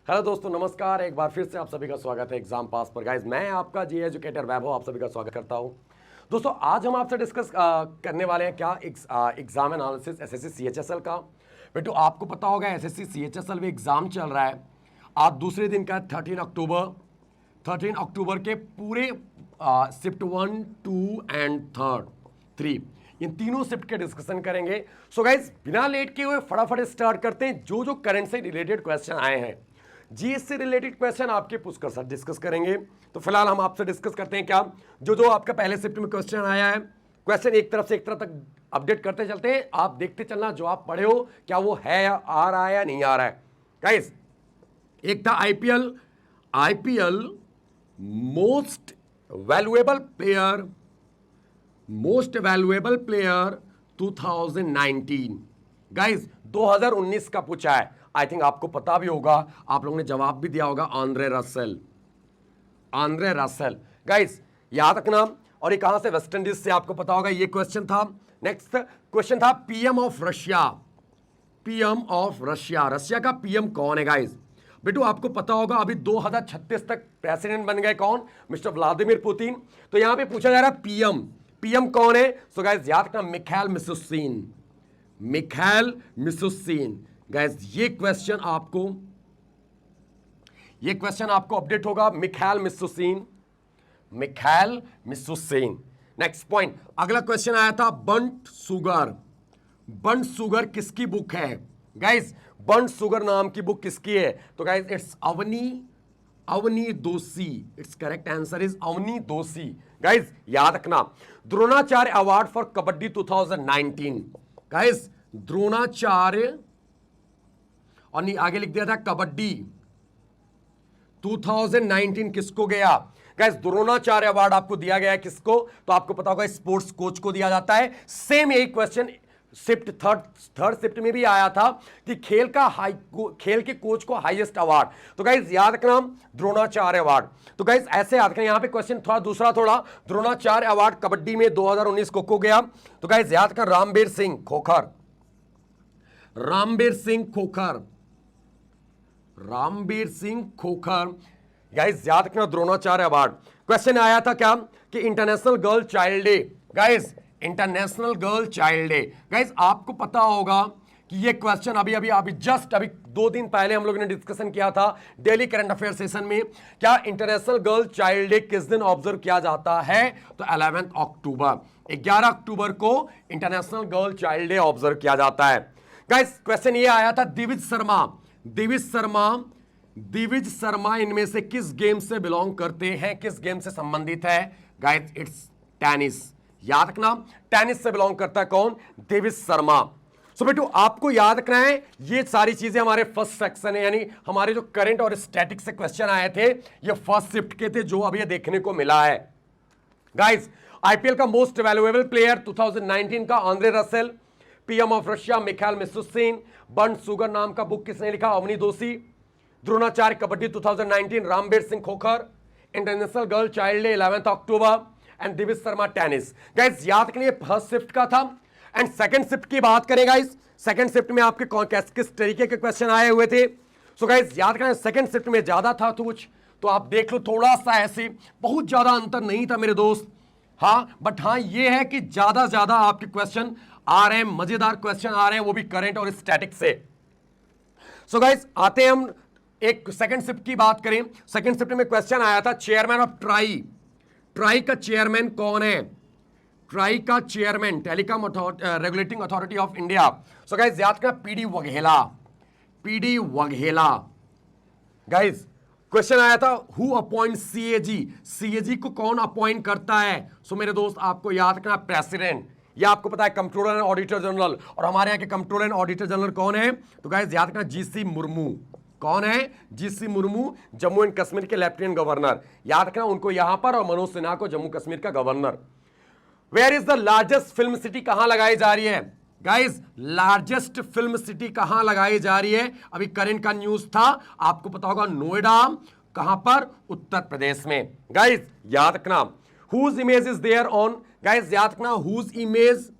Hello दोस्तों, नमस्कार। एक बार फिर से आप सभी का स्वागत है एग्जाम पास पर। गाइज, मैं आपका जी एजुकेटर वैभव आप सभी का स्वागत करता हूं। दोस्तों, आज हम आपसे डिस्कस करने वाले हैं क्या एग्जाम एनालिसिस एसएससी सीएचएसएल का। बेटू, आपको पता होगा एसएससी सीएचएसएल में एग्जाम चल रहा है। आज दूसरे दिन का 13 अक्टूबर के पूरे शिफ्ट 1, 2 एंड 3 इन तीनों शिफ्ट के डिस्कशन करेंगे। सो गाइज, बिना लेट किए हुए फटाफट स्टार्ट करते हैं। जो करंट से रिलेटेड क्वेश्चन आए हैं, जीएस से रिलेटेड क्वेश्चन आपके पूछ कर साथ डिस्कस करेंगे। तो फिलहाल हम आपसे डिस्कस करते हैं क्या जो आपका पहले शिफ्ट में क्वेश्चन आया है। क्वेश्चन एक तरफ से एक तरफ तक अपडेट करते चलते हैं, आप देखते चलना जो आप पढ़े हो क्या वो है या आ रहा है या नहीं आ रहा है। गाइस, एक था IPL most valuable player 2019। Guys, 2019 का पूछा है। आई थिंक आपको पता भी होगा, आप लोगों ने जवाब भी दिया होगा, आंद्रे रसेल। गाइस, याद रखना। और ये कहां से? वेस्ट इंडीज से, आपको पता होगा ये क्वेश्चन था। नेक्स्ट क्वेश्चन था पीएम ऑफ रशिया। रशिया का पीएम कौन है? गाइस बेटू, आपको पता होगा अभी 2036 तक प्रेसिडेंट बन गए कौन? Mister Vladimir Putin. तो यहां पे पूछा जा रहा है पीएम कौन है? सो गाइस, याद रखना, मिखाइल मिशुस्तिन। गाइस, ये क्वेश्चन आपको अपडेट होगा, मिखाइल मिशुस्तिन। नेक्स्ट पॉइंट, अगला क्वेश्चन आया था बंट सुगर किसकी बुक है? गाइस, बंट सुगर नाम की बुक किसकी है? तो guys, it's Avani Doshi. It's correct answer is Avani Doshi. Guys, याद रखना, Dronacharya award for kabaddi 2019। Guys, Dronacharya और आगे लिख दिया था कबड्डी 2019 किसको गया? गाइस, द्रोणाचार्य अवार्ड आपको दिया गया है किसको? तो आपको पता होगा स्पोर्ट्स कोच को दिया जाता है। सेम यही क्वेश्चन थर्ड शिफ्ट में भी आया था कि खेल के कोच को हाईएस्ट अवार्ड। तो गाइस, याद रखना, द्रोणाचार्य अवार्ड। तो गाइस, ऐसे याद रखना, यहां पे क्वेश्चन थोड़ा दूसरा द्रोणाचार्य अवार्ड कबड्डी में 2019 को गया। तो गाइस, याद रखना, रामबीर सिंह खोखर। गाइस, याद रखना, द्रोणाचार्य अवार्ड। क्वेश्चन आया था क्या कि international girl child day. Guys, international girl child day. Guys, आपको पता होगा कि ये क्वेश्चन अभी जस्ट 2 दिन पहले हम लोगों ने डिस्कशन किया था डेली करंट अफेयर सेशन में। क्या इंटरनेशनल गर्ल चाइल्ड डे किस दिन ऑब्जर्व किया जाता है? तो 11 अक्टूबर, 11 अक्टूबर को international girl child day observe किया जाता है। गाइस, क्वेश्चन ये आया था दिविज शर्मा इनमें से किस गेम से बिलोंग करते हैं, किस गेम से संबंधित है? Guys, it's tennis. याद रखना, टेनिस से बिलोंग करता है कौन? दिविज शर्मा। सो बेटू, आपको याद रखना है, ये सारी चीजें हमारे फर्स्ट सेक्शन है, यानी हमारे जो करंट और स्टैटिक से क्वेश्चन आए थे, ये फर्स्ट शिफ्ट के थे, जो अभी देखने को मिला है। गाइस, आईपीएल का मोस्ट वैल्यूएबल प्लेयर 2019 का Andre Russell, PM of Russia Mikhail Mishustin, burnt sugar नाम का बुक किसने लिखा? Avani Doshi, Dronacharya kabaddi 2019 Rambir Singh Khokhar, international girl child day 11 October and Divij Sharma tennis. Guys, याद रखिए फर्स्ट शिफ्ट का था। एंड सेकंड शिफ्ट की बात करें गाइस, सेकंड शिफ्ट में आपके किस तरीके के क्वेश्चन आए हुए थे? सो गाइस, याद रखना, सेकंड शिफ्ट में ज्यादा था कुछ, तो आप देख लो, थोड़ा सा ऐसे, बहुत ज्यादा अंतर नहीं था मेरे दोस्त। हाँ, बट हाँ ये है कि ज्यादा आपके क्वेश्चन आ रहे हैं, मजेदार क्वेश्चन आ रहे हैं, वो भी करंट और स्टैटिक से। सो गाइस, आते हैं हम एक सेकंड शिफ्ट की बात करें। सेकंड शिफ्ट में क्वेश्चन आया था चेयरमैन ऑफ ट्राई का चेयरमैन कौन है? ट्राई का chairman, telecom regulating authority of India. So guys, याद करना, पीडी वघेला। गाइस, क्वेश्चन आया था हु अपॉइंट सीएजी को कौन अपॉइंट करता है? सो मेरे दोस्त, आपको याद रखना, प्रेसिडेंट, या आपको पता है कंट्रोलर एंड ऑडिटर जनरल। और हमारे यहाँ के कंट्रोलर एंड ऑडिटर जनरल कौन है? तो गाइस, याद रखना, जीसी मुर्मू। कौन है? जीसी मुर्मू, जम्मू एंड कश्मीर के लेफ्टिनेंट गवर्नर। याद रखना उनको यहां पर, और मनोज सिन्हा को जम्मू कश्मीर का governor. Where is the largest film city कहां लगाई जा रही है? गाइस, लार्जेस्ट फिल्म सिटी कहां लगाई जा रही है? अभी करंट का न्यूज था, आपको पता होगा, नोएडा। कहां पर? उत्तर प्रदेश में। गाइस, याद रखना, whose image is there on, guys याद रखना, हुज इमेज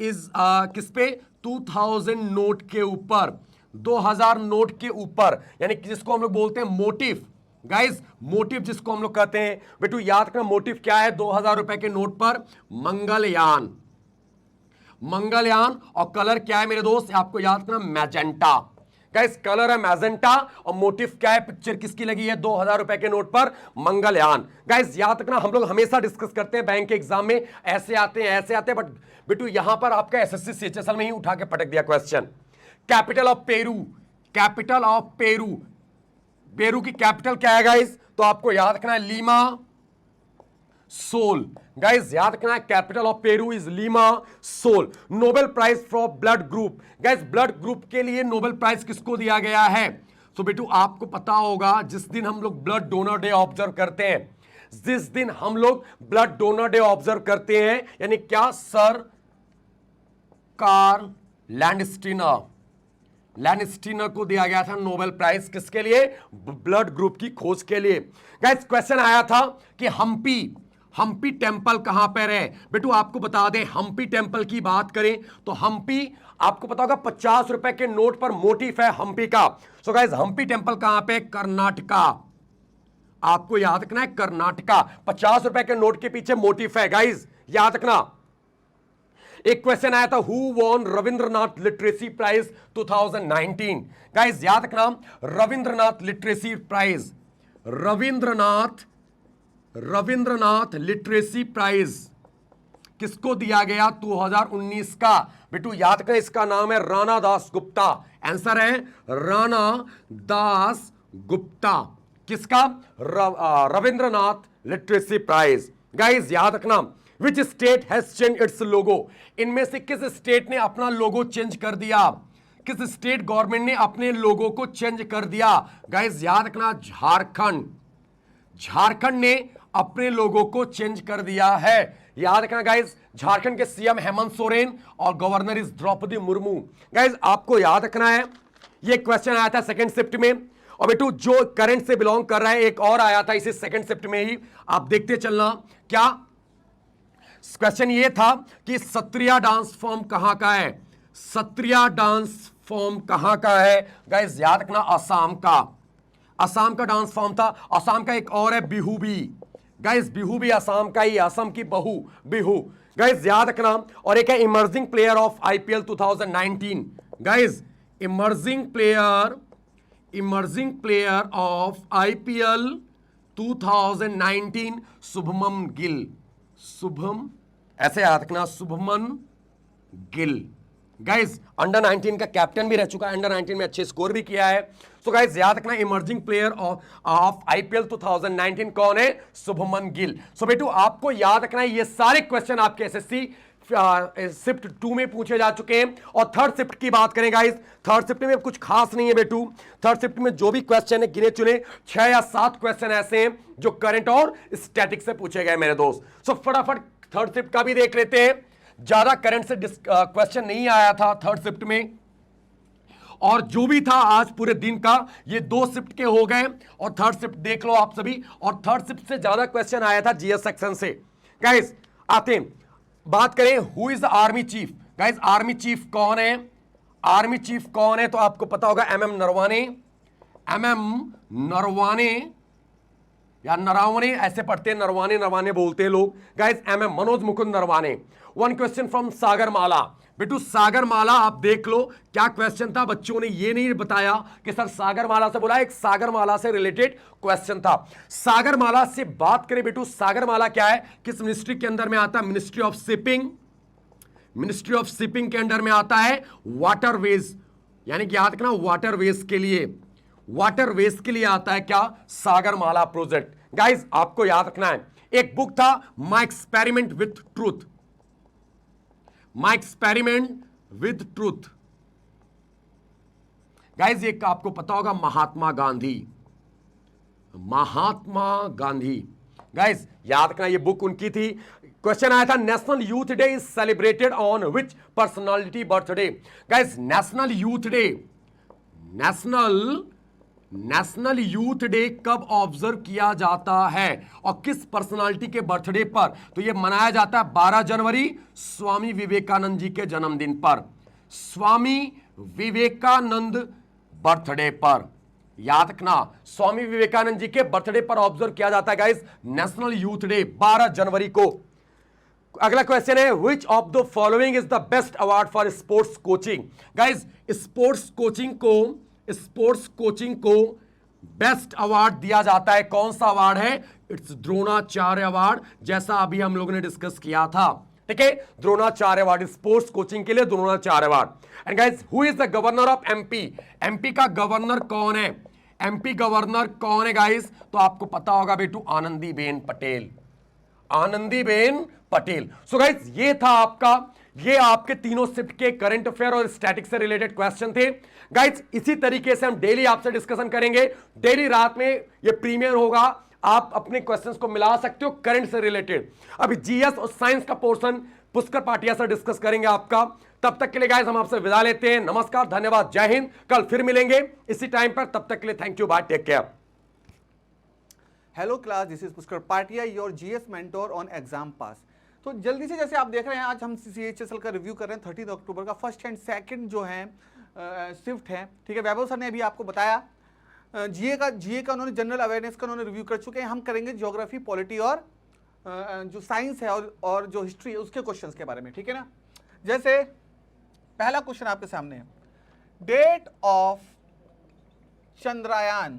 इज किस पे? 2000 नोट के ऊपर, 2000 नोट के ऊपर, यानी कि जिसको हम लोग बोलते हैं मोटिव। गाइस मोटिव जिसको हम लोग कहते हैं बेटू, याद रखना मोटिव क्या है 2000 रुपए के नोट पर, मंगलयान। मंगलयान और कलर क्या है मेरे दोस्त, आपको याद रखना मैजेंटा। गाइस कलर है मैजेंटा और मोटिव क्या है, पिक्चर किसकी लगी है 2000 रुपए के नोट पर, मंगलयान। गाइस याद रखना हम लोग हमेशा डिस्कस करते हैं बैंक के एग्जाम में ऐसे आते हैं ऐसे आते हैं, बट बेटू यहां पर आपका एसएससी सीएचएसएल में ही उठा के पटक दिया question. Capital of Peru, capital of Peru, Peru की कैपिटल क्या है गाइस, तो आपको याद रखना है लीमा सोल। गाइस याद रखना है capital of Peru is Lima Seoul. Nobel prize for blood group, guys blood group के लिए नोबेल प्राइज किसको दिया गया है, तो बेटू आपको पता होगा जिस दिन हम लोग ब्लड डोनर डे ऑब्जर्व करते हैं, जिस दिन हम लोग ब्लड डोनर डे ऑब्जर्व करते हैं, यानी क्या, सर कार्ल लैंडस्टीनर, लैंडस्टीनर को दिया गया था नोबेल प्राइज, किसके लिए, ब्लड ग्रुप की खोज के लिए। गाइस क्वेश्चन आया था कि हम्पी टेंपल कहां पर है, बेटू आपको बता दें हम्पी टेंपल की बात करें तो हम्पी आपको पता होगा 50 रुपए के नोट पर मोटिफ है हम्पी का। सो गाइस हम्पी टेंपल कहां पे, कर्नाटका। आपको याद रखना है कर्नाटका, 50 रुपए के नोट के पीछे मोटिफ है गाइस, याद रखना। एक क्वेश्चन आया था who won Rabindranath literacy prize 2019, guys याद रखना Rabindranath literacy prize, Rabindranath literacy prize किसको दिया गया 2019 का, बेटू याद करें इसका नाम है राणा दास गुप्ता। आंसर है राणा दास गुप्ता, किसका, रविंद्रनाथ लिटरेसी प्राइज। गाइस याद रखना which state has change its logo, इनमें से किस स्टेट ने अपना लोगो चेंज कर दिया, किस स्टेट गवर्नमेंट ने अपने लोगो को चेंज कर दिया। गाइस याद रखना झारखंड, झारखंड ने अपने लोगों को चेंज कर दिया है। याद रखना गाइस झारखंड के सीएम हेमंत सोरेन और governor is Droupadi Murmu. Guys आपको याद रखना है ये क्वेश्चन आया था सेकंड शिफ्ट में, और बेटू जो करंट से बिलोंग कर रहा है एक और आया था इसी सेकंड शिफ्ट में ही, आप देखते चलना। क्या क्वेश्चन ये था कि सत्रिया डांस फॉर्म कहां का है, सत्रिया डांस फॉर्म कहां का है, गाइस याद रखना असम का, असम का डांस फॉर्म था। असम का एक और है बिहू भी, गाइस बिहू भी असम का ही, असम की बहू बिहू, गाइस याद रखना। और एक है emerging player of IPL 2019, guys emerging player of IPL 2019 Shubman Gill, Shubham ऐसे याद रखना शुभमन गिल। गाइस अंडर 19 का कैप्टन भी रह चुका है, अंडर 19 में अच्छे स्कोर भी किया है। सो गाइस याद रखना इमर्जिंग प्लेयर ऑफ आईपीएल 2019 कौन है, शुभमन गिल। सो बेटू आपको याद रखना है ये सारे क्वेश्चन आपके एसएससी शिफ्ट 2 में पूछे जा चुके हैं। और थर्ड शिफ्ट की बात करें गाइस, थर्ड शिफ्ट में कुछ खास नहीं है बेटू, थर्ड शिफ्ट में जो भी क्वेश्चन है गिने चुने 6 या 7 क्वेश्चन ऐसे हैं जो करंट और स्टैटिक से पूछे गए मेरे दोस्त। सो फटाफट थर्ड शिफ्ट का भी देख लेते हैं, ज्यादा करंट से क्वेश्चन नहीं आया था थर्ड शिफ्ट में, और जो भी था आज पूरे दिन का ये 2 शिफ्ट के हो गए, और थर्ड शिफ्ट देख लो आप सभी। और थर्ड शिफ्ट से ज्यादा क्वेश्चन आया था जीएस सेक्शन से। गाइस आते हैं बात करें who is the army chief. Guys army chief कौन है, आर्मी चीफ कौन है, तो आपको पता होगा एमएम नरवाने, एमएम नरवाने या नरावने ऐसे पढ़ते हैं, नरवाने नरवाने बोलते हैं लोग। Guys MM Manoj Mukund Naravane. One question from Sagarmala, बेटू सागरमाला आप देख लो क्या क्वेश्चन था, बच्चों ने ये नहीं बताया कि सर सागरमाला से बोला, एक सागरमाला से रिलेटेड क्वेश्चन था। सागरमाला से बात करें बेटू, सागरमाला क्या है, किस मिनिस्ट्री के अंदर में आता है, ministry of shipping, ministry of shipping के अंडर में आता है। वाटरवेज यानी कि याद रखना वाटरवेज के लिए, वाटरवेज के लिए आता है क्या, सागरमाला प्रोजेक्ट। गाइस आपको याद रखना है एक बुक था my experiment with truth, my experiment with truth. Guys ये आपको पता होगा महात्मा गांधी, महात्मा गांधी। गाइस याद रखना ये बुक उनकी थी। क्वेश्चन आया था national youth day is celebrated on which personality birthday. Guys national youth day, national youth day कब ऑब्जर्व किया जाता है और किस पर्सनालिटी के बर्थडे पर, तो यह मनाया जाता है 12 जनवरी स्वामी विवेकानंद जी के जन्मदिन पर। स्वामी विवेकानंद बर्थडे पर। याद रखना, स्वामी विवेकानंद जी के बर्थडे पर ऑब्जर्व किया जाता है गाइस नेशनल यूथ डे 12 जनवरी को। अगला क्वेश्चन है which of the following is the best award for sports coaching. Guys sports coaching को बेस्ट अवार्ड दिया जाता है, कौन सा अवार्ड है? इट्स द्रोणाचार्य अवार्ड, जैसा अभी हम लोगों ने डिस्कस किया था। ठीक है, द्रोणाचार्य अवार्ड, स्पोर्ट्स कोचिंग के लिए Dronacharya award. And guys who is the governor of MP? MP का गवर्नर कौन है? एमपी गवर्नर कौन है गाइस? तो आपको पता होगा बेटू, आनंदीबेन पटेल। आनंदीबेन पटेल। सो गाइस ये था आपका, ये आपके तीनों शिफ्ट के करंट अफेयर और स्टैटिक से रिलेटेड क्वेश्चन थे गाइस। इसी तरीके से हम डेली आपसे डिस्कशन करेंगे। डेली रात में ये प्रीमियर होगा, आप अपने क्वेश्चंस को मिला सकते हो करंट से रिलेटेड। अभी जीएस और साइंस का पोर्शन पुष्कर पाटिया से डिस्कस करेंगे आपका। तब तक के लिए गाइस हम आपसे विदा लेते हैं। नमस्कार, धन्यवाद, जय हिंद। कल फिर मिलेंगे इसी टाइम पर, तब तक के लिए thank you, bye, take care. Hello class, this is Pushkar Patiya, your GS mentor on exam pass. तो जल्दी से, जैसे आप देख रहे हैं, आज हम सीएचएसएल का रिव्यू कर रहे हैं 30 अक्टूबर का। फर्स्ट एंड सेकंड जो है शिफ्ट है। ठीक है, वैभव सर ने अभी आपको बताया जीए का उन्होंने जनरल अवेयरनेस का उन्होंने रिव्यू कर चुके हैं। हम करेंगे ज्योग्राफी, पॉलिटी और जो साइंस है और जो हिस्ट्री है उसके क्वेश्चंस के बारे में। ठीक है ना, जैसे पहला क्वेश्चन आपके सामने है, डेट ऑफ चंद्रयान।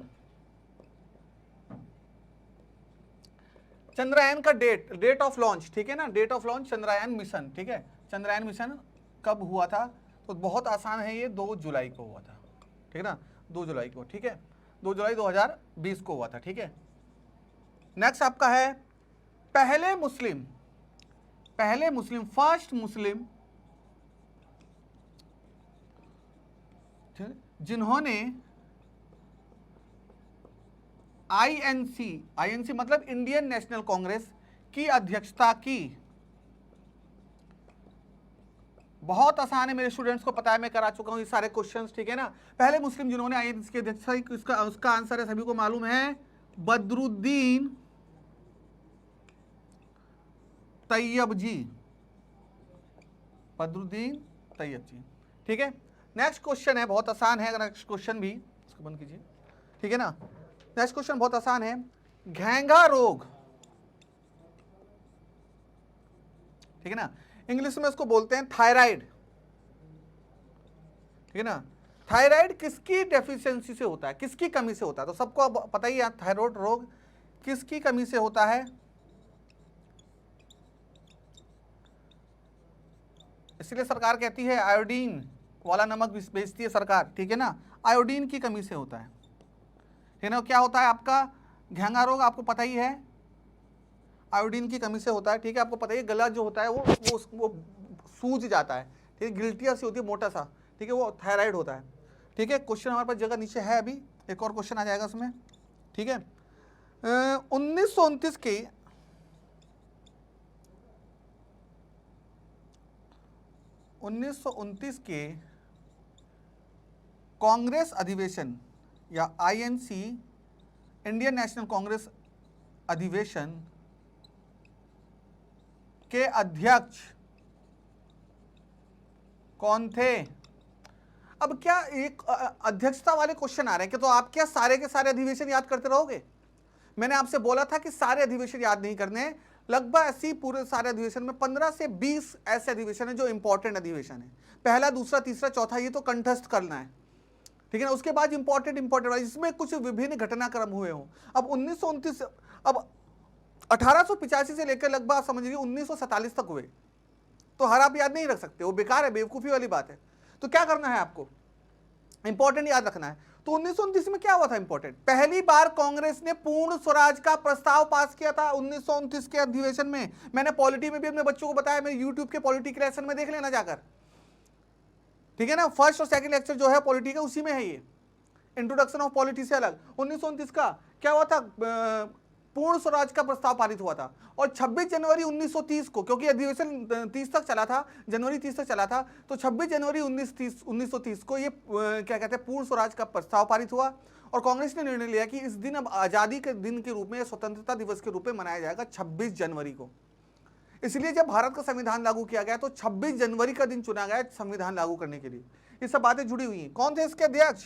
चंद्रयान का डेट ऑफ लॉन्च, ठीक है ना, date of launch Chandrayaan mission. ठीक है, चंद्रयान मिशन कब हुआ था? तो बहुत आसान है, ये 2 जुलाई को हुआ था। ठीक है ना, 2 जुलाई को। ठीक है, 2 जुलाई 2020 को हुआ था। ठीक है, नेक्स्ट आपका है पहले मुस्लिम, फर्स्ट मुस्लिम जिन्होंने आईएनसी मतलब इंडियन नेशनल कांग्रेस की अध्यक्षता की। बहुत आसान है, मेरे स्टूडेंट्स को पता है, मैं करा चुका हूं ये सारे क्वेश्चंस। ठीक है ना, पहले मुस्लिम जिन्होंने आईएनसी की अध्यक्षता की, उसका आंसर है, सभी को मालूम है, बदरुद्दीन तैयब जी। ठीक है, नेक्स्ट क्वेश्चन है, बहुत आसान है। नेक्स्ट क्वेश्चन भी इसको बंद कीजिए। ठीक है ना, नेक्स्ट क्वेश्चन बहुत आसान है, घेंघा रोग। ठीक है ना, इंग्लिश में इसको बोलते हैं थायराइड। ठीक है ना, थायराइड किसकी डेफिशिएंसी से होता है, किसकी कमी से होता है? तो सबको अब पता ही है, थायराइड रोग किसकी कमी से होता है? इसलिए सरकार कहती है आयोडीन वाला नमक बेचती है सरकार। ठीक है ना, आयोडीन की कमी से होता है। ठीक है ना, क्या होता है आपका घेंघा रोग? आपको पता ही है, आयोडीन की कमी से होता है। ठीक है, आपको पता ही, गला जो होता है वो सूज जाता है। ठीक है, गिल्टिया सी होती है, मोटा सा। ठीक है, वो थायराइड होता है। ठीक है, क्वेश्चन हमारे पास जगह नीचे है, अभी एक और क्वेश्चन आ जाएगा उसमें। ठीक है, 1929 के कांग्रेस अधिवेशन या आईएनसी इंडियन नेशनल कांग्रेस अधिवेशन के अध्यक्ष कौन थे? अब क्या एक अध्यक्षता वाले क्वेश्चन आ रहे हैं कि तो आप क्या सारे के सारे अधिवेशन याद करते रहोगे? मैंने आपसे बोला था कि सारे अधिवेशन याद नहीं करने, लगभग ऐसी पूरे सारे अधिवेशन में 15 से 20 ऐसे अधिवेशन है जो इंपॉर्टेंट अधिवेशन है। पहला, दूसरा, तीसरा, चौथा ये तो कंठस्थ करना है। ठीक है ना, उसके बाद इंपॉर्टेंट इसमें कुछ विभिन्न घटनाक्रम हुए हों। अब 1929, अब 1885 से लेकर लगभग समझ लीजिए 1947 तक हुए, तो हर आप याद नहीं रख सकते, वो बेकार है, बेवकूफ़ी वाली बात है। तो क्या करना है आपको? इंपॉर्टेंट याद रखना है। तो 1929 में क्या हुआ था इंपॉर्टेंट? पहली बार कांग्रेस ने पूर्ण स्वराज का प्रस्ताव पास किया था 1929 के अधिवेशन में। मैंने पॉलिटी में भी अपने बच्चों को बताया, मेरे यूट्यूब के पॉलिटी के लेसन में देख लेना जाकर। ठीक है ना, फर्स्ट और सेकंड लेक्चर जो है पॉलिटी का उसी में है, ये इंट्रोडक्शन ऑफ पॉलिटी से अलग। 1929 का क्या हुआ था? पूर्ण स्वराज का प्रस्ताव पारित हुआ था। और 26 जनवरी 1930 को, क्योंकि अधिवेशन 30 तक चला था, जनवरी 30 तक चला था, तो 26 जनवरी 1930 को ये क्या कहते हैं, पूर्ण स्वराज का प्रस्ताव पारित हुआ। और कांग्रेस ने निर्णय लिया कि इस दिन अब आज़ादी के दिन के रूप में, स्वतंत्रता दिवस के रूप में मनाया जाएगा 26 जनवरी को। इसलिए जब भारत का संविधान लागू किया गया तो 26 जनवरी का दिन चुना गया संविधान लागू करने के लिए। ये सब बातें जुड़ी हुई हैं। कौन थे इसके अध्यक्ष?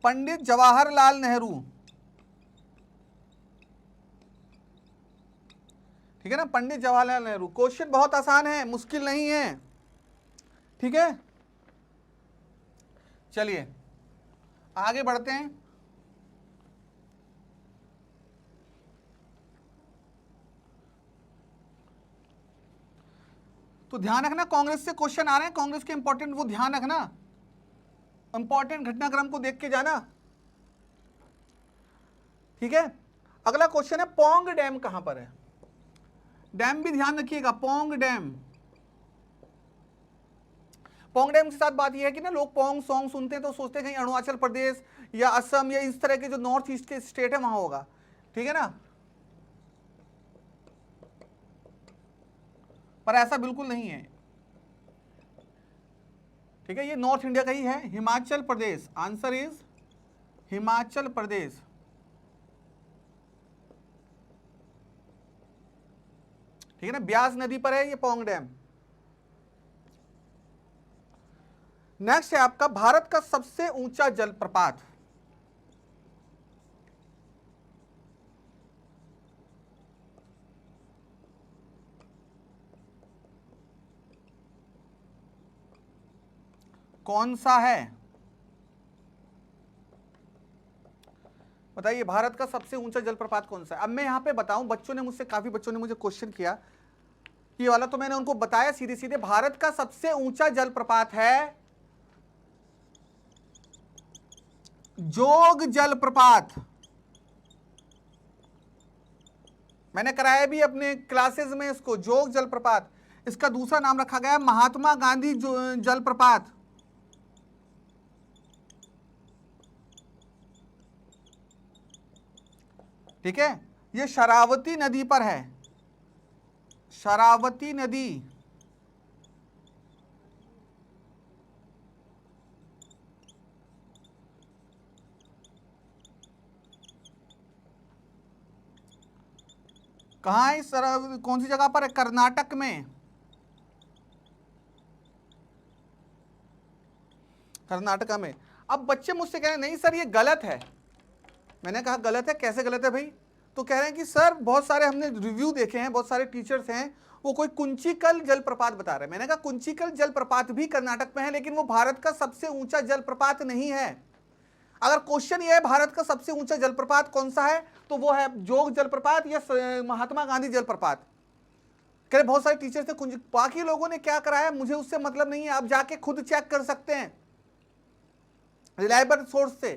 पंडित जवाहरलाल नेहरू। ठीक है ना, पंडित जवाहरलाल नेहरू। क्वेश्चन बहुत आसान है, मुश्किल नहीं है। ठीक है, चलिए आगे बढ़ते हैं। तो ध्यान रखना, कांग्रेस से क्वेश्चन आ रहे हैं, कांग्रेस के इंपॉर्टेंट, वो ध्यान रखना, इंपॉर्टेंट घटनाक्रम को देख के जाना। ठीक है, अगला क्वेश्चन है पोंग डैम कहां पर है? डैम भी ध्यान रखिएगा, पोंग डैम। पोंग डैम के साथ बात यह है कि ना, लोग पोंग सॉन्ग सुनते हैं तो सोचते हैं कहीं अरुणाचल प्रदेश या असम या इस तरह के जो नॉर्थ ईस्ट के स्टेट है वहां होगा। ठीक है ना, पर ऐसा बिल्कुल नहीं है। ठीक है, ये नॉर्थ इंडिया का ही है, हिमाचल प्रदेश। Answer is Himachal Pradesh. ठीक है ना, ब्यास नदी पर है ये पोंग डैम। नेक्स्ट है आपका भारत का सबसे ऊंचा जलप्रपात। कौन सा है? बताइए, भारत का सबसे ऊंचा जलप्रपात कौन सा है? अब मैं यहां पे बताऊं, काफी बच्चों ने मुझे क्वेश्चन किया, ये वाला तो मैंने उनको बताया सीधे सीधे। भारत का सबसे ऊंचा जलप्रपात है जोग जलप्रपात। मैंने कराया भी अपने क्लासेस में इसको, जोग जलप्रपात। इसका दूसरा नाम रखा गया महात्मा गांधी जलप्रपात। ठीक है, ये शरावती नदी पर है, शरावती नदी। कहाँ है सर? कौन सी जगह पर है? कर्नाटक में, कर्नाटका में। अब बच्चे मुझसे कह रहे हैं नहीं सर ये गलत है। मैंने कहा गलत है, कैसे गलत है भाई? तो कह रहे हैं कि सर बहुत सारे हमने रिव्यू देखे हैं, बहुत सारे टीचर्स हैं, वो कोई कुंचिकल जलप्रपात बता रहे हैं। मैंने कहा कुंचिकल जलप्रपात भी कर्नाटक में है, लेकिन वो भारत का सबसे ऊंचा जलप्रपात नहीं है। अगर क्वेश्चन ये है भारत का सबसे ऊंचा जलप्रपात कौन सा है, तो वो है जोग जलप्रपात या महात्मा गांधी जलप्रपात। कह रहे बहुत सारे टीचर्स थे कुंज, बाकी लोगों ने क्या कराया मुझे उससे मतलब नहीं है, आप जाके खुद चेक कर सकते हैं रिलायबल सोर्स से।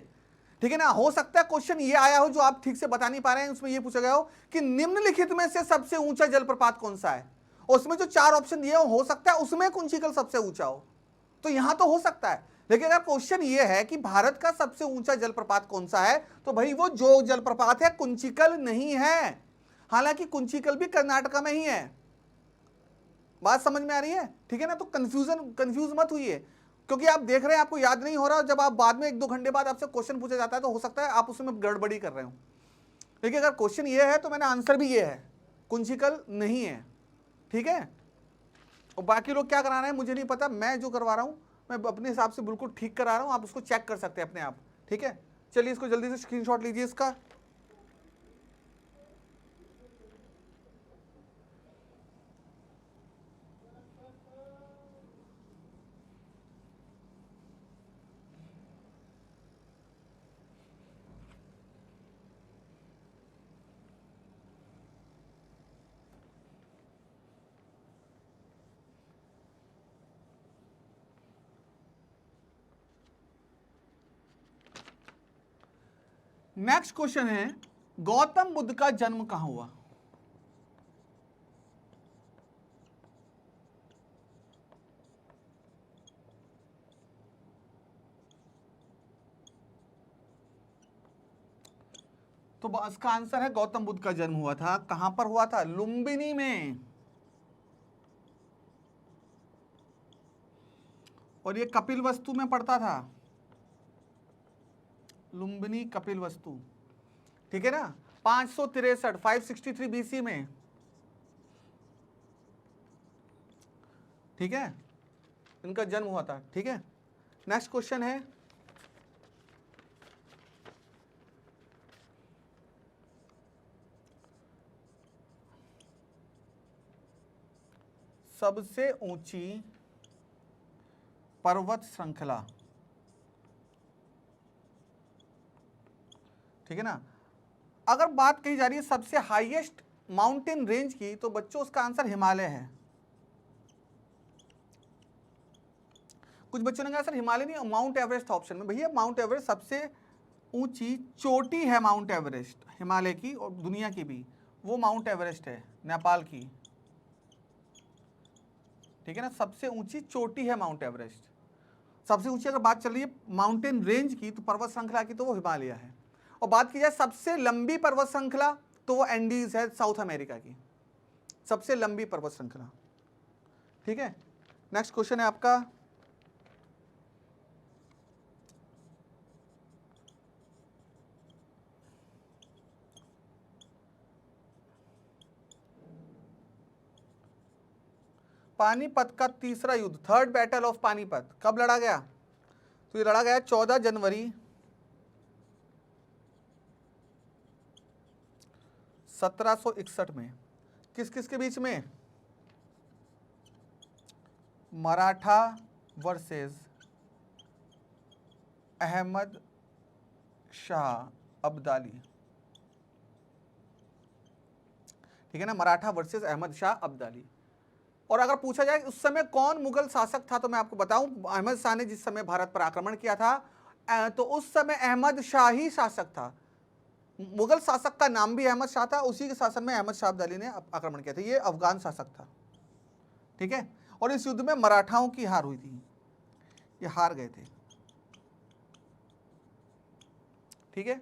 ठीक है ना, हो सकता है क्वेश्चन ये आया हो जो आप ठीक से बता नहीं पा रहे हैं, उसमें ये पूछा गया हो कि निम्नलिखित में से सबसे ऊंचा जलप्रपात कौन सा है, उसमें जो 4 ऑप्शन दिए हो सकता है उसमें कुंचिकल सबसे ऊंचा हो, तो यहां तो हो सकता है। लेकिन अगर क्वेश्चन ये है कि भारत का सबसे ऊंचा जलप्रपात कौन सा है, तो भाई वो जोग जलप्रपात है, कुंचिकल नहीं है। हालांकि कुंचिकल भी कर्नाटका में ही है। बात समझ में आ रही है? ठीक है ना, तो कंफ्यूज मत हुई, क्योंकि आप देख रहे हैं आपको याद नहीं हो रहा, जब आप बाद में 1-2 घंटे बाद आपसे क्वेश्चन पूछा जाता है तो हो सकता है आप उसमें गड़बड़ी कर रहे हो। लेकिन अगर क्वेश्चन ये है तो मैंने आंसर भी ये है, कुंचिकल नहीं है। ठीक है, और बाकी लोग क्या करा रहे हैं मुझे नहीं पता, मैं जो करवा रहा हूं मैं अपने हिसाब से बिल्कुल ठीक करा रहा हूं, आप उसको चेक कर सकते हैं अपने आप। ठीक है, चलिए इसको जल्दी से स्क्रीनशॉट लीजिए इसका। नेक्स्ट क्वेश्चन है गौतम बुद्ध का जन्म कहां हुआ? तो इसका आंसर है गौतम बुद्ध का जन्म हुआ था। कहां पर हुआ था? लुम्बिनी में। और ये कपिल वस्तु में पड़ता था, लुम्बिनी कपिल वस्तु। ठीक है ना, 563 563 बीसी में। ठीक है, इनका जन्म हुआ था। ठीक है, नेक्स्ट क्वेश्चन है, सबसे ऊंची पर्वत श्रृंखला, ठीक है ना। अगर बात कही जा रही है सबसे हाईएस्ट माउंटेन रेंज की, तो बच्चों उसका आंसर हिमालय है। कुछ बच्चों ने कहा सर हिमालय नहीं, माउंट एवरेस्ट ऑप्शन में। भैया माउंट एवरेस्ट सबसे ऊंची चोटी है, माउंट एवरेस्ट हिमालय की और दुनिया की भी, वो माउंट एवरेस्ट है नेपाल की। ठीक है ना, सबसे ऊंची चोटी है माउंट एवरेस्ट। सबसे ऊंची अगर बात चल रही है माउंटेन रेंज की, तो पर्वत श्रृंखला की, तो वो हिमालय है। और बात की जाए सबसे लंबी पर्वत श्रृंखला, तो वो एंडीज है, साउथ अमेरिका की सबसे लंबी पर्वत श्रृंखला। ठीक है, नेक्स्ट क्वेश्चन है आपका, पानीपत का तीसरा युद्ध, थर्ड बैटल ऑफ पानीपत, कब लड़ा गया? तो ये लड़ा गया 14 जनवरी 1761 में। किस किस के बीच में? मराठा वर्सेस अहमद शाह अब्दाली। ठीक है ना, मराठा वर्सेस अहमद शाह अब्दाली। और अगर पूछा जाए उस समय कौन मुगल शासक था, तो मैं आपको बताऊं, अहमद शाह ने जिस समय भारत पर आक्रमण किया था, तो उस समय अहमद शाह ही शासक था। मुगल शासक का नाम भी अहमद शाह था, उसी के शासन में अहमद शाह अब्दाली ने आक्रमण किया था। ये अफगान शासक था। ठीक है, और इस युद्ध में मराठाओं की हार हुई थी, ये हार गए थे। ठीक है,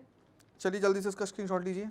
चलिए जल्दी से इसका स्क्रीनशॉट लीजिए।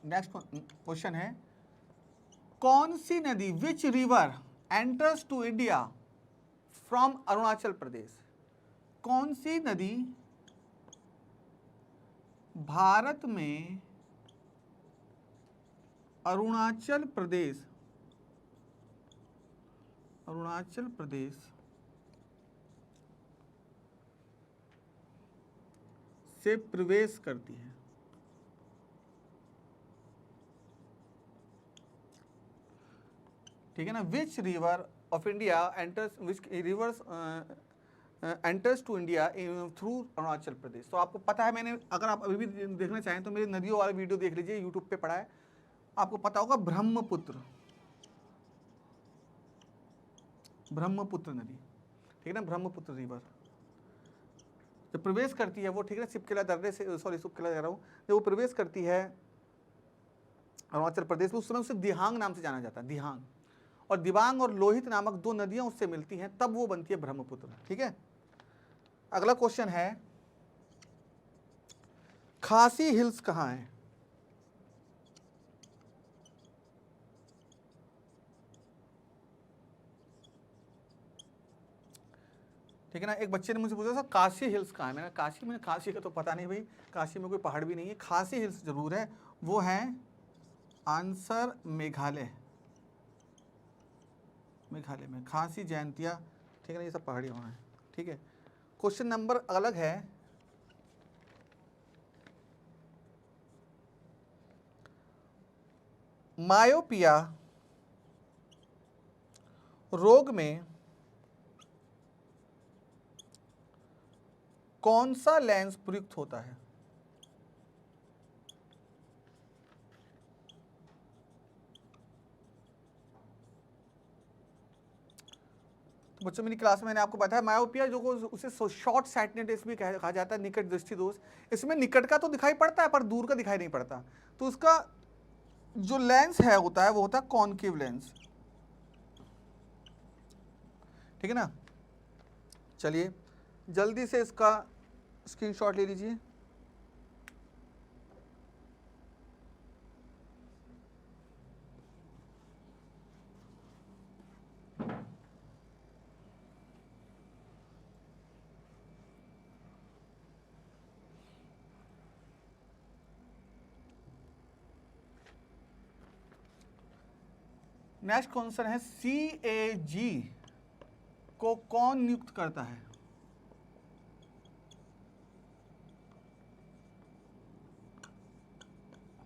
नेक्स्ट क्वेश्चन है, कौन सी नदी, which river enters to India from Arunachal Pradesh? कौन सी नदी भारत में अरुणाचल प्रदेश से प्रवेश करती है? ठीक है ना, which river of India enters, which rivers enters to India through Arunachal Pradesh. तो आपको पता है, मैंने, अगर आप अभी भी देखना चाहें तो मेरे नदियों वाला वीडियो देख लीजिए, यूट्यूब पे पड़ा है, आपको पता होगा, ब्रह्मपुत्र नदी। ठीक है ना, ब्रह्मपुत्र रिवर जब प्रवेश करती है वो, ठीक है ना, सिपकिला दर्रे से, सॉरी सिपकिला कह रहा हूँ, जब वो प्रवेश करती है अरुणाचल प्रदेश में, उस समय उसे दिहांग नाम से जाना जाता है, दिहांग। और दिबांग और लोहित नामक दो नदियां उससे मिलती हैं, तब वो बनती है ब्रह्मपुत्र। ठीक है, अगला क्वेश्चन है, खासी हिल्स कहाँ है? ठीक है ना, एक बच्चे ने मुझे पूछा था काशी हिल्स कहाँ है। मैंने काशी का तो पता नहीं भाई, काशी में कोई पहाड़ भी नहीं है। खासी हिल्स जरूर है, वो है आंसर मेघालय में खासी जयंतिया। ठीक है ना, ये सब पहाड़ी वहाँ है। ठीक है, क्वेश्चन नंबर अलग है, मायोपिया रोग में कौन सा लेंस प्रयुक्त होता है? तो बच्चों, मेरी क्लास में मैंने आपको बताया, मायोपिया जो को उसे शॉर्ट साइटनेस भी कहा जाता है, निकट दृष्टि दोष। इसमें निकट का तो दिखाई पड़ता है पर दूर का दिखाई नहीं पड़ता। तो उसका जो लेंस है होता है वो होता है कॉनकेव लेंस, ठीक है ना। चलिए जल्दी से इसका स्क्रीनशॉट ले लीजिए। नेक्स्ट क्वेश्चन है CAG को कौन नियुक्त करता है?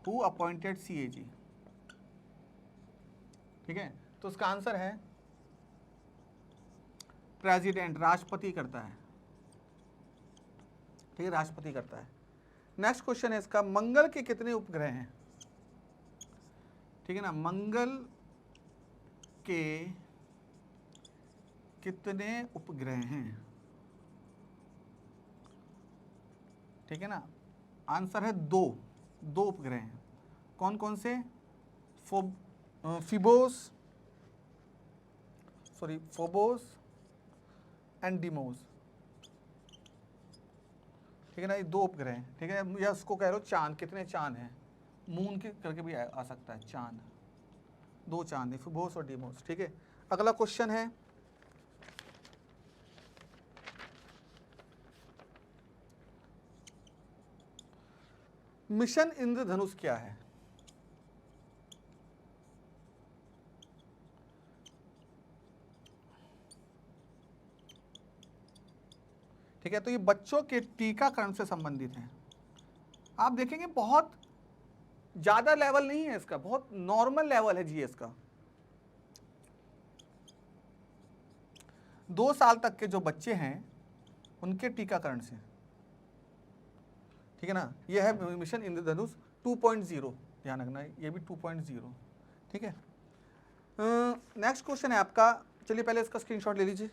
Who appointed CAG? ठीक है, तो उसका आंसर है प्रेसिडेंट, राष्ट्रपति करता है। ठीक है, राष्ट्रपति करता है। नेक्स्ट क्वेश्चन है इसका, मंगल के कितने उपग्रह हैं? ठीक है ना, मंगल के कितने उपग्रह हैं? ठीक है ना, आंसर है दो उपग्रह हैं। कौन कौन से? Phobos and Deimos. ठीक है ना, ये दो उपग्रह हैं। ठीक है, या उसको कह लो चांद, कितने चांद हैं? मून के करके भी आ सकता है, चांद, दो चांद है, फोबोस और डीमोस। ठीक है, अगला क्वेश्चन है, मिशन इंद्रधनुष क्या है? ठीक है, तो ये बच्चों के टीकाकरण से संबंधित है। आप देखेंगे बहुत ज्यादा लेवल नहीं है इसका, बहुत नॉर्मल लेवल है जीएस का। 2 साल तक के जो बच्चे हैं उनके टीकाकरण से। ठीक है ना, ये है मिशन इंद्रधनुष 2.0, ध्यान रखना ये भी 2.0। ठीक है, नेक्स्ट क्वेश्चन है आपका, चलिए पहले इसका स्क्रीनशॉट ले लीजिए।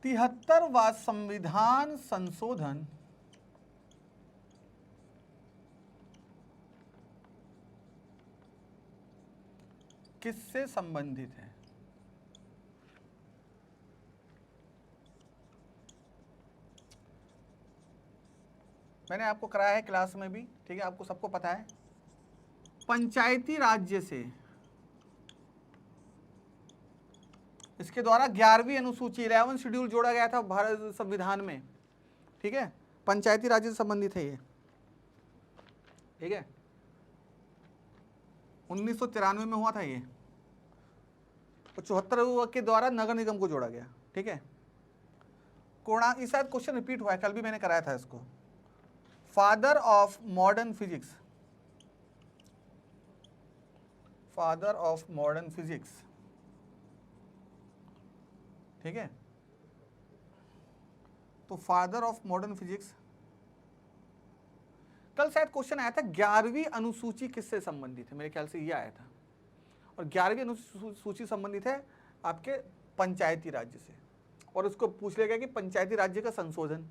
तिहत्तरवां संविधान संशोधन किससे संबंधित है? मैंने आपको कराया है क्लास में भी, ठीक है, आपको सबको पता है। पंचायती राज्य से, इसके द्वारा 11वीं अनुसूची 11 शेड्यूल जोड़ा गया था भारत संविधान में। ठीक है, पंचायती राज्य से संबंधित है ये। ठीक है, 1993 में हुआ था ये, और 74 के द्वारा नगर निगम को जोड़ा गया। ठीक है, कोणा, ये शायद क्वेश्चन रिपीट हुआ है, कल भी मैंने कराया था इसको। Father of modern physics, father of modern physics. ठीक है, तो फादर ऑफ मॉडर्न फिजिक्स, कल शायद क्वेश्चन आया था 11वीं अनुसूची किससे संबंधित है, मेरे ख्याल से ये आया था। और 11वीं अनुसूची संबंधित है आपके पंचायती राज्य से, और उसको पूछ लिया गया कि पंचायती राज्य का संशोधन।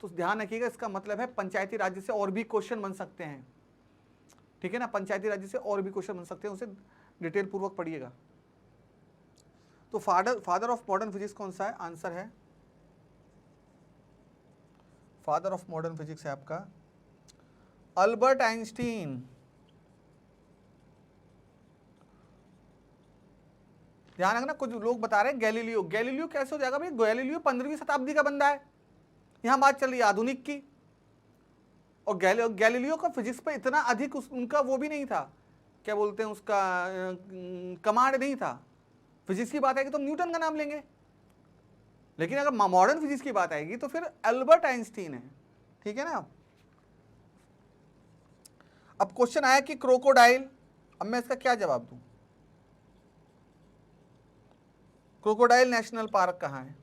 तो ध्यान रखिएगा, इसका मतलब है पंचायती राज्य से और भी क्वेश्चन बन सकते हैं। ठीक है ना, पंचायती राज्य से और भी क्वेश्चन बन सकते हैं, उसे डिटेल पूर्वक पढ़िएगा। तो फादर ऑफ मॉडर्न फिजिक्स कौन सा है? आंसर है, फादर ऑफ मॉडर्न फिजिक्स है आपका अल्बर्ट आइंस्टीन। ध्यान रखना, कुछ लोग बता रहे हैं गैलीलियो, गैलीलियो कैसे हो जाएगा भाई? गैलीलियो 15वीं शताब्दी का बंदा है, यहां बात चल रही है आधुनिक की। और गैलीलियो का फिजिक्स पे इतना अधिक उनका वो भी नहीं था, क्या बोलते हैं उसका, कमांड नहीं था। फिजिक्स की बात आएगी तो न्यूटन का नाम लेंगे, लेकिन अगर मॉडर्न फिजिक्स की बात आएगी तो फिर अल्बर्ट आइंस्टीन है। ठीक है ना। अब क्वेश्चन आया कि क्रोकोडाइल, अब मैं इसका क्या जवाब दूं? क्रोकोडाइल नेशनल पार्क कहां है?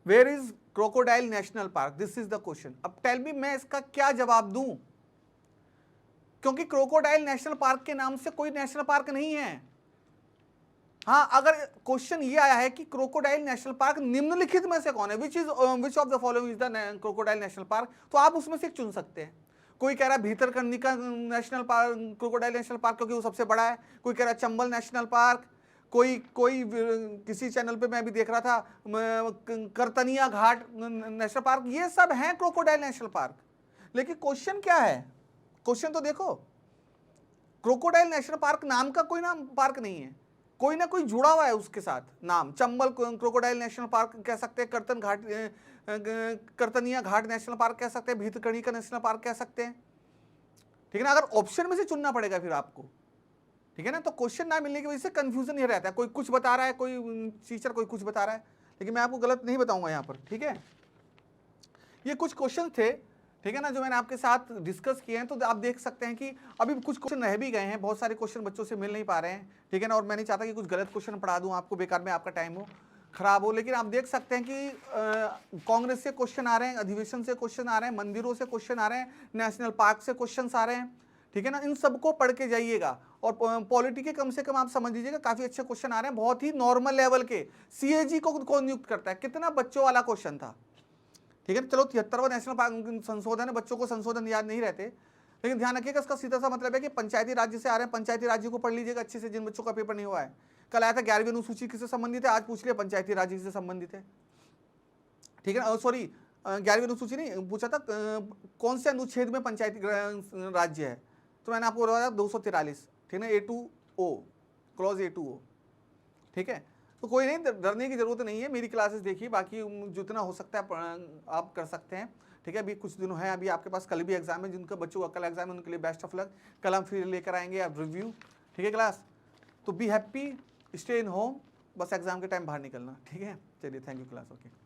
Where is crocodile national park? This is the question. अब टेल मी मैं इसका क्या जवाब दूं, क्योंकि क्रोकोडाइल नेशनल पार्क के नाम से कोई नेशनल पार्क नहीं है। हाँ, अगर क्वेश्चन ये आया है कि क्रोकोडाइल नेशनल पार्क निम्नलिखित में से कौन है, which of the following is the crocodile national park, तो आप उसमें से चुन सकते हैं। कोई कह रहा है Bhitarkanika national park, crocodile national park क्योंकि वो सबसे बड़ा है। कोई कह रहा है चंबल नेशनल पार्क। कोई किसी चैनल पे मैं अभी देख रहा था करतनिया घाट नेशनल पार्क। ये सब हैं क्रोकोडाइल नेशनल पार्क। लेकिन क्वेश्चन क्या है? क्वेश्चन तो देखो, क्रोकोडाइल नेशनल पार्क नाम का कोई नाम पार्क नहीं है, कोई ना कोई जुड़ा हुआ है उसके साथ नाम। चंबल क्रोकोडाइल नेशनल पार्क कह सकते हैं, करतनिया घाट नेशनल पार्क कह सकते हैं, भीतरकनिका नेशनल पार्क कह सकते हैं। ठीक है ना। अगर ऑप्शन में से चुनना पड़ेगा फिर आपको, ठीक है ना। तो क्वेश्चन ना मिलने की वजह से कंफ्यूजन ये रहता है, कोई कुछ बता रहा है, कोई टीचर कोई कुछ बता रहा है, लेकिन मैं आपको गलत नहीं बताऊंगा यहाँ पर। ठीक है, ये कुछ क्वेश्चन थे, ठीक है ना, जो मैंने आपके साथ डिस्कस किए हैं। तो आप देख सकते हैं कि अभी कुछ क्वेश्चन रह भी गए हैं, बहुत सारे क्वेश्चन बच्चों से मिल नहीं पा रहे हैं, ठीक है ना। और मैं नहीं चाहता कि कुछ गलत क्वेश्चन पढ़ा दूं आपको, बेकार में आपका टाइम हो खराब हो। लेकिन आप देख सकते हैं कि कांग्रेस से क्वेश्चन आ रहे हैं, अधिवेशन से क्वेश्चन आ रहे हैं, मंदिरों से क्वेश्चन आ रहे हैं, नेशनल पार्क से क्वेश्चन आ रहे हैं, ठीक है ना। इन सबको पढ़ के जाइएगा। और पॉलिटी के कम से कम आप समझ लीजिएगा, काफी अच्छे क्वेश्चन आ रहे हैं, बहुत ही नॉर्मल लेवल के। सीएजी को कौन नियुक्त करता है? कितना बच्चों वाला क्वेश्चन था, ठीक है। चलो 73वां नेशनल पार्क संशोधन है, बच्चों को संशोधन याद नहीं रहते, लेकिन ध्यान रखिएगा इसका सीधा सा मतलब है कि पंचायती राज्य से आ रहे हैं, पंचायती राज्य को पढ़ लीजिएगा अच्छे से, जिन बच्चों का पेपर नहीं हुआ है। कल आया था 11वीं अनुसूची किससे संबंधित है, आज पूछ लिया पंचायती राज्य से संबंधित है, ठीक है। सॉरी 11वीं अनुसूची नहीं पूछा था, कौन से अनुच्छेद में पंचायती राज्य है, तो मैंने आपको बताया 243, ठीक है, A2O, क्लॉज A2O, ठीक है। तो कोई नहीं, डरने की जरूरत नहीं है, मेरी क्लासेस देखिए, बाकी जितना हो सकता है आप कर सकते हैं, ठीक है। अभी कुछ दिनों है, अभी आपके पास कल भी एग्जाम है, जिनका बच्चों का कल एग्जाम है उनके लिए बेस्ट ऑफ लक। कल हम फिर लेकर आएंगे आप रिव्यू, ठीक है क्लास। तो be happy, stay in home, बस एग्जाम के टाइम बाहर निकलना, ठीक है। चलिए, थैंक यू क्लास, ओके।